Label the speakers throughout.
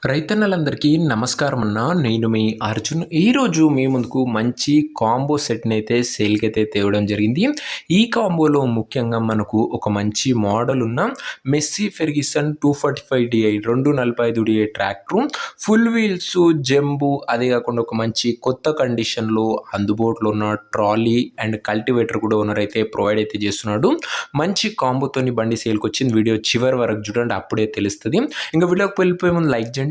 Speaker 1: రైతన్నలందరికీ నమస్కారం అన్న. నేను మీ అర్జున్. ఈరోజు మీ ముందుకు మంచి కాంబో సెట్‌ని అయితే సేల్‌కైతే తేవడం జరిగింది. ఈ కాంబోలో ముఖ్యంగా మనకు ఒక మంచి మోడల్ ఉన్న Massey Ferguson 245 DI 245 DI tractor, full wheels, జంబు, అదే కాకుండా ఒక మంచి కొత్త కండిషన్‌లో అందుబాటులో ఉన్న ట్రాలీ అండ్ కల్టివేటర్ కూడా ఓనర్ అయితే ప్రొవైడ్ అయితే చేస్తున్నాడు. మంచి కాంబోతోని బండి సేల్‌కొచ్చింది. వీడియో చివరి వరకు చూడండి, అప్పుడే తెలుస్తది. ఇంకా వీడియోకి వెళ్ళిపోయే ముందు లైక్ చేయండి.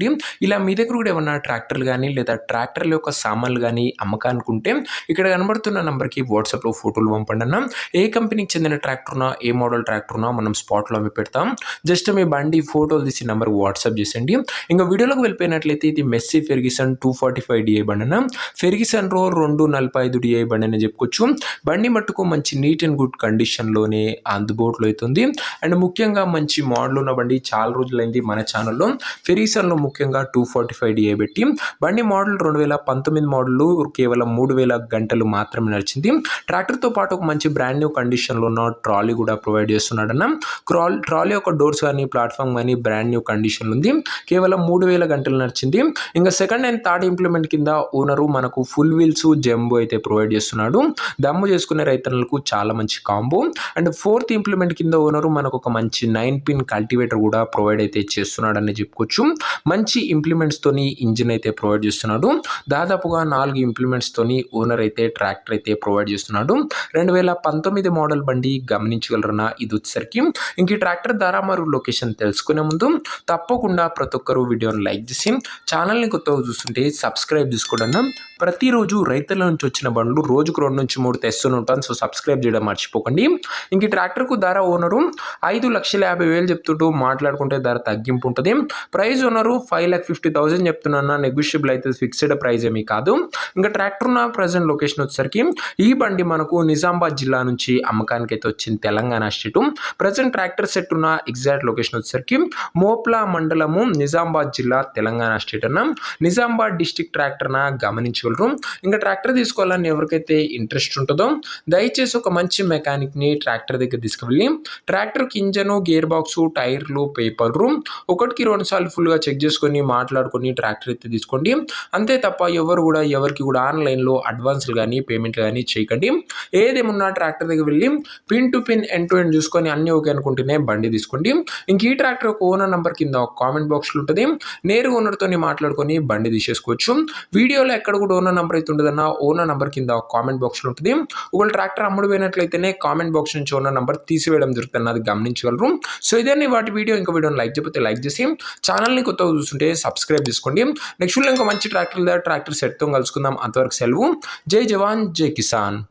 Speaker 1: ఇలా మీ దగ్గర కూడా ఏమన్నా ట్రాక్టర్లు కానీ లేదా ట్రాక్టర్ల యొక్క సామాన్లు కానీ అమ్మకానుకుంటే ఇక్కడ కనబడుతున్న నంబర్కి వాట్సాప్లో ఫోటోలు పంపండి అన్న. ఏ కంపెనీకి చెందిన ట్రాక్టర్నా, ఏ మోడల్ ట్రాక్టర్నా మనం స్పాట్లో అమ్మి పెడతాం. జస్ట్ మీ బండి ఫోటోలు తీసి నెంబర్కి వాట్సాప్ చేసేయండి. ఇంకా వీడియోలోకి వెళ్ళిపోయినట్లయితే ఇది మెస్సీ ఫెర్గ్యూసన్ 245 DI బండి అన్న. ఫెర్గ్యూసన్ 245 DI బండి అని చెప్పుకోవచ్చు. బండి మట్టుకు మంచి నీట్ అండ్ గుడ్ కండిషన్లోనే అందుబాటులో అవుతుంది. అండ్ ముఖ్యంగా మంచి మోడల్ ఉన్న బండి చాలా రోజులైంది మన ఛానల్లో. ఫెర్గ్యూసన్లో ముఖ్యంగా 245 DI పెట్టి బండి మోడల్ 2019 మోడల్, కేవలం 3000 గంటలు మాత్రమే నడిచింది. ట్రాక్టర్తో పాటు ఒక మంచి బ్రాండ్ న్యూ కండిషన్లో ఉన్న ట్రాలీ కూడా ప్రొవైడ్ చేస్తున్నాడన్న. ట్రాలీ యొక్క డోర్స్ కానీ ప్లాట్ఫామ్ కానీ బ్రాండ్ న్యూ కండిషన్ ఉంది. కేవలం 3000 గంటలు నడిచింది. ఇంకా సెకండ్ అండ్ థర్డ్ ఇంప్లిమెంట్ కింద ఓనరు మనకు ఫుల్ వీల్స్, జంబో అయితే ప్రొవైడ్ చేస్తున్నాడు. దమ్ము చేసుకునే రైతన్నలకు చాలా మంచి కాంబో. అండ్ ఫోర్త్ ఇంప్లిమెంట్ కింద ఓనరు మనకు ఒక మంచి 9-pin కల్టివేటర్ కూడా ప్రొవైడ్ అయితే చేస్తున్నాడని చెప్పుకోవచ్చు. మంచి ఇంప్లిమెంట్స్ తోని ఇంజిన్ అయితే ప్రొవైడ్ చేస్తున్నాడు. దాదాపుగా 4 ఇంప్లిమెంట్స్ తోని ఓనర్ అయితే ట్రాక్టర్ అయితే ప్రొవైడ్ చేస్తున్నాడు. 2019 మోడల్ బండి గమనించగలరన్నా. ఇది వచ్చేసరికి ఇంక ఈ ట్రాక్టర్ ధర మరియు లొకేషన్ తెలుసుకునే ముందు తప్పకుండా ప్రతి ఒక్కరు వీడియోని లైక్ చేసి ఛానల్ని కొత్తగా చూస్తుంటే సబ్స్క్రైబ్ చేసుకోండి. ప్రతిరోజు రైతుల నుంచి వచ్చిన బండ్లు రోజుకు 2 నుంచి 3 తెస్తూనే ఉంటాను. సో సబ్స్క్రైబ్ చేయడం మర్చిపోకండి. ఇంక ఈ ట్రాక్టర్కు ధర ఓనరు 5,50,000 చెప్తుంటూ మాట్లాడుకుంటే ధర తగ్గింపు ఉంటుంది. ప్రైస్ ఓనరు 5,50,000 చెప్తున్నా. నెగోషియబుల్ అయితే ఫిక్స్డ్ ప్రైస్ ఏమీ కాదు. ఇంకా ట్రాక్టర్ ఉన్న ప్రజెంట్ లొకేషన్ వచ్చేసరికి ఈ బండి మనకు నిజామాబాద్ జిల్లా నుంచి అమ్మకానికి అయితే వచ్చింది, తెలంగాణ స్టేటు. ప్రజెంట్ ట్రాక్టర్ సెట్ ఉన్న ఎగ్జాక్ట్ లొకేషన్ వచ్చేసరికి మోప్లా మండలము, నిజామాబాద్ జిల్లా, తెలంగాణ స్టేట్ అన్న. నిజామాబాద్ డిస్టిక్ ట్రాక్టర్న గమనించగలరు. ఇంకా ట్రాక్టర్ తీసుకోవాలని ఎవరికైతే ఇంట్రెస్ట్ ఉంటుందో దయచేసి ఒక మంచి మెకానిక్ని ట్రాక్టర్ దగ్గర తీసుకువెళ్ళి ట్రాక్టర్కి ఇంజను, గేర్ బాక్సు, టైర్లు, పేపర్లు 1కి 2 సార్లు ఫుల్గా చెక్ చేసుకొని మాట్లాడుకొని ట్రాక్టర్ అయితే తీసుకోండి. అంతే తప్ప ఎవరికి కూడా ఆన్లైన్లో అడ్వాన్స్లు కానీ పేమెంట్లు కానీ చేయకండి. ఏదేమున్నా ట్రాక్టర్ దగ్గర వెళ్ళి pin to pin, end to end చూసుకొని అన్నీ ఓకే అనుకుంటేనే బండి తీసుకోండి. ఇంక ఈ ట్రాక్టర్ ఒక ఓనర్ నెంబర్ కింద కామెంట్ బాక్స్లో ఉంటుంది. నేరుగా ఓనర్తో మాట్లాడుకొని బండి తీసేసుకోవచ్చు. వీడియోలో ఎక్కడ కూడా ఓనర్ నెంబర్ అయితే ఉండదన్న. ఓనర్ నెంబర్ కింద కామెంట్ బాక్స్లో ఉంటుంది. ఒకవేళ ట్రాక్టర్ అమ్ముడు పోయినట్లయితేనే కామెంట్ బాక్స్ నుంచి ఓనర్ నెంబర్ తీసివేయడం జరుగుతుంది, అది గమనించగలరు. సో ఇదే వాటి వీడియో. ఇంకా వీడియోని లైక్ చేయకపోతే లైక్ చేసి ఛానల్ని కొత్తగా చూస్తుంటే సబ్స్క్రైబ్ చేసుకోండి. నెక్స్ట్ ఇంకా మంచి ట్రాక్టర్ సెట్తో కలుసుకుందాం. అంతవరకు సెలవు. జై జవాన్, జై కిసాన్.